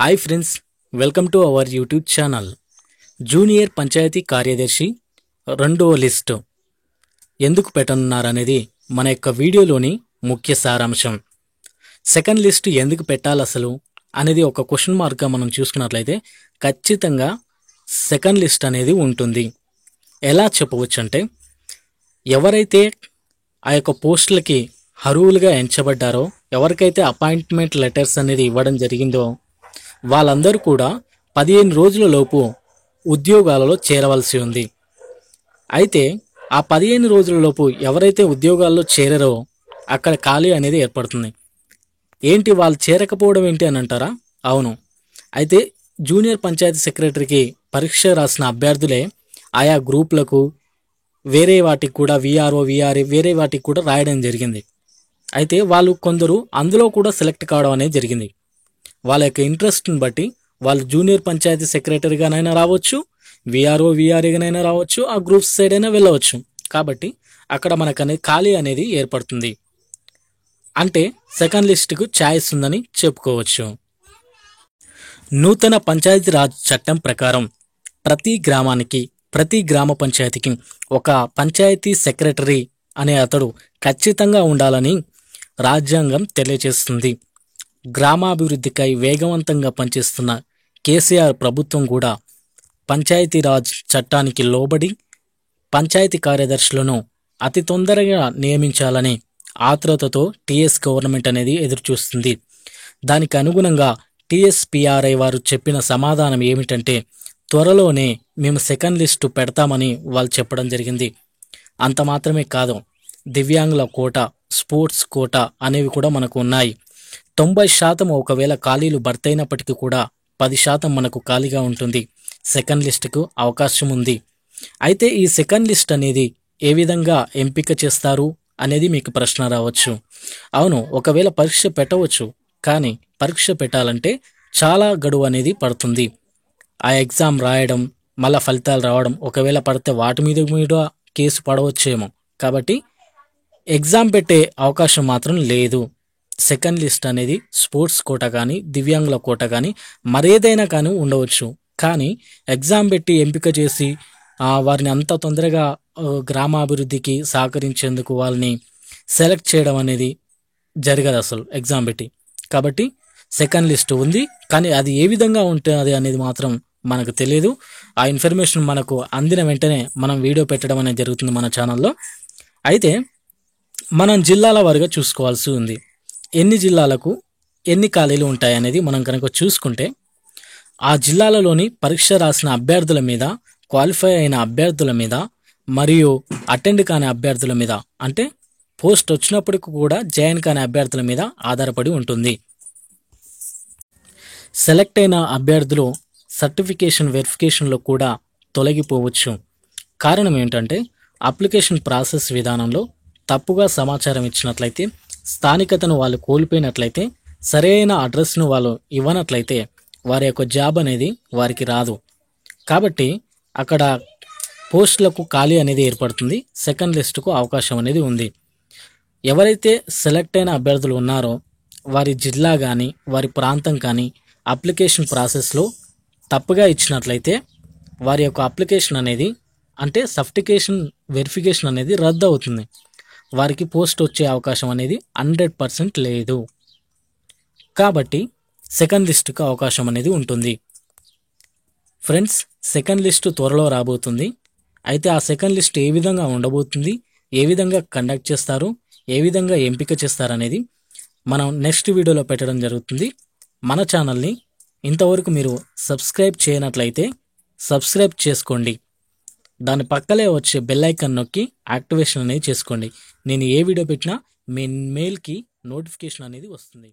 Hi friends, welcome to our YouTube channel. Junior panchayat కార్యదర్శి రెండవ list ఎందుకు పెట్టనున్నారనేది మన యొక్క వీడియోలోని ముఖ్య సారాంశం. సెకండ్ లిస్ట్ ఎందుకు పెట్టాలి అసలు అనేది ఒక క్వశ్చన్ మార్క్గా మనం చూసుకున్నట్లయితే ఖచ్చితంగా సెకండ్ లిస్ట్ అనేది ఉంటుంది. ఎలా చెప్పవచ్చు అంటే, ఎవరైతే ఆ యొక్క పోస్టులకి అర్హులుగా ఎంచబడ్డారో, ఎవరికైతే అపాయింట్మెంట్ లెటర్స్ అనేది ఇవ్వడం జరిగిందో వాళ్ళందరూ కూడా 15 రోజుల లోపు ఉద్యోగాలలో చేరవలసి ఉంది. అయితే ఆ 15 రోజుల లోపు ఎవరైతే ఉద్యోగాల్లో చేరారో అక్కడ ఖాళీ అనేది ఏర్పడుతుంది. ఏంటి వాళ్ళు చేరకపోవడం ఏంటి అని అంటారా? అవును. అయితే జూనియర్ పంచాయతీ సెక్రటరీకి పరీక్ష రాసిన అభ్యర్థులే ఆయా గ్రూపులకు వేరే వాటికి కూడా విఆర్ఓ విఆర్ఏ వేరే వాటికి కూడా రాయడం జరిగింది. అయితే వాళ్ళు కొందరు అందులో కూడా సెలెక్ట్ కావడం అనేది జరిగింది. వాళ్ళ యొక్క ఇంట్రెస్ట్ని బట్టి వాళ్ళు జూనియర్ పంచాయతీ సెక్రటరీగానైనా రావచ్చు, విఆర్ఓ విఆర్ఏగానైనా రావచ్చు, ఆ గ్రూప్స్ సైడ్ అయినా వెళ్ళవచ్చు. కాబట్టి అక్కడ మనకు ఖాళీ అనేది ఏర్పడుతుంది. అంటే సెకండ్ లిస్టుకు ఛాయిస్ ఉందని చెప్పుకోవచ్చు. నూతన పంచాయతీరాజ్ చట్టం ప్రకారం ప్రతి గ్రామానికి, ప్రతి గ్రామ పంచాయతీకి ఒక పంచాయతీ సెక్రటరీ అనే అతడు ఖచ్చితంగా ఉండాలని రాజ్యాంగం తెలియజేస్తుంది. గ్రామాభివృద్ధికై వేగవంతంగా పనిచేస్తున్న కేసీఆర్ ప్రభుత్వం కూడా పంచాయతీరాజ్ చట్టానికి లోబడి పంచాయతీ కార్యదర్శులను అతి తొందరగా నియమించాలని ఆతృతతో టీఎస్ గవర్నమెంట్ అనేది ఎదురుచూస్తుంది. దానికి అనుగుణంగా టీఎస్పీఆర్ఐ వారు చెప్పిన సమాధానం ఏమిటంటే, త్వరలోనే మేము సెకండ్ లిస్టు పెడతామని వాళ్ళు చెప్పడం జరిగింది. అంత మాత్రమే కాదు, దివ్యాంగుల కోట, స్పోర్ట్స్ కోట అనేవి కూడా మనకు ఉన్నాయి. 90% ఒకవేళ ఖాళీలు భర్తయినప్పటికీ కూడా 10% మనకు ఖాళీగా ఉంటుంది. సెకండ్ లిస్టుకు అవకాశం ఉంది. అయితే ఈ సెకండ్ లిస్ట్ అనేది ఏ విధంగా ఎంపిక చేస్తారు అనేది మీకు ప్రశ్న రావచ్చు. అవును, ఒకవేళ పరీక్ష పెట్టవచ్చు, కానీ పరీక్ష పెట్టాలంటే చాలా గడువు అనేది పడుతుంది. ఆ ఎగ్జామ్ రాయడం, మళ్ళీ ఫలితాలు రావడం, ఒకవేళ పడితే వాటి మీద కేసు పడవచ్చేమో. కాబట్టి ఎగ్జామ్ పెట్టే అవకాశం మాత్రం లేదు. సెకండ్ లిస్ట్ అనేది స్పోర్ట్స్ కోట కానీ, దివ్యాంగుల కోట కానీ, మరేదైనా కానీ ఉండవచ్చు. కానీ ఎగ్జామ్ పెట్టి ఎంపిక చేసి వారిని అంత తొందరగా గ్రామాభివృద్ధికి సహకరించేందుకు వాళ్ళని సెలెక్ట్ చేయడం అనేది జరగదు అసలు ఎగ్జామ్ పెట్టి. కాబట్టి సెకండ్ లిస్ట్ ఉంది, కానీ అది ఏ విధంగా ఉంటుంది అనేది మాత్రం మనకు తెలియదు. ఆ ఇన్ఫర్మేషన్ మనకు అందిన వెంటనే మనం వీడియో పెట్టడం అనేది జరుగుతుంది మన ఛానల్లో. అయితే మనం జిల్లాల వారీగా చూసుకోవాల్సి ఉంది. ఎన్ని జిల్లాలకు ఎన్ని ఖాళీలు ఉంటాయనేది మనం కనుక చూసుకుంటే, ఆ జిల్లాలలోని పరీక్ష రాసిన అభ్యర్థుల మీద, క్వాలిఫై అయిన అభ్యర్థుల మీద, మరియు అటెండ్ కాని అభ్యర్థుల మీద, అంటే పోస్ట్ వచ్చినప్పటికీ కూడా జాయిన్ కాని అభ్యర్థుల మీద ఆధారపడి ఉంటుంది. సెలెక్ట్ అయిన అభ్యర్థులు సర్టిఫికేషన్ వెరిఫికేషన్లో కూడా తొలగిపోవచ్చు. కారణం ఏంటంటే, అప్లికేషన్ ప్రాసెస్ విధానంలో తప్పుగా సమాచారం ఇచ్చినట్లయితే, స్థానికతను వాళ్ళు కోల్పోయినట్లయితే, సరైన అడ్రస్ను వాళ్ళు ఇవ్వనట్లయితే వారి యొక్క జాబ్ అనేది వారికి రాదు. కాబట్టి అక్కడ పోస్టులకు ఖాళీ అనేది ఏర్పడుతుంది. సెకండ్ లిస్టుకు అవకాశం అనేది ఉంది. ఎవరైతే సెలెక్ట్ అయిన అభ్యర్థులు ఉన్నారో వారి జిల్లా కానీ, వారి ప్రాంతం కానీ అప్లికేషన్ ప్రాసెస్లో తప్పుగా ఇచ్చినట్లయితే వారి యొక్క అప్లికేషన్ అనేది, అంటే సర్టిఫికేషన్ వెరిఫికేషన్ అనేది రద్దు అవుతుంది. వారికి పోస్ట్ వచ్చే అవకాశం అనేది 100% లేదు. కాబట్టి సెకండ్ లిస్టుకు అవకాశం అనేది ఉంటుంది. ఫ్రెండ్స్, సెకండ్ లిస్టు త్వరలో రాబోతుంది. అయితే ఆ సెకండ్ లిస్ట్ ఏ విధంగా ఉండబోతుంది, ఏ విధంగా కండక్ట్ చేస్తారు, ఏ విధంగా ఎంపిక చేస్తారు అనేది మనం నెక్స్ట్ వీడియోలో పెట్టడం జరుగుతుంది. మన ఛానల్ని ఇంతవరకు మీరు సబ్స్క్రైబ్ చేయనట్లయితే సబ్స్క్రైబ్ చేసుకోండి. దాని పక్కలే వచ్చే బెల్ ఐకాన్ నొక్కి యాక్టివేషన్ అనేది చేసుకోండి. నేను ఏ వీడియో పెట్టినా మీ మెయిల్కి నోటిఫికేషన్ అనేది వస్తుంది.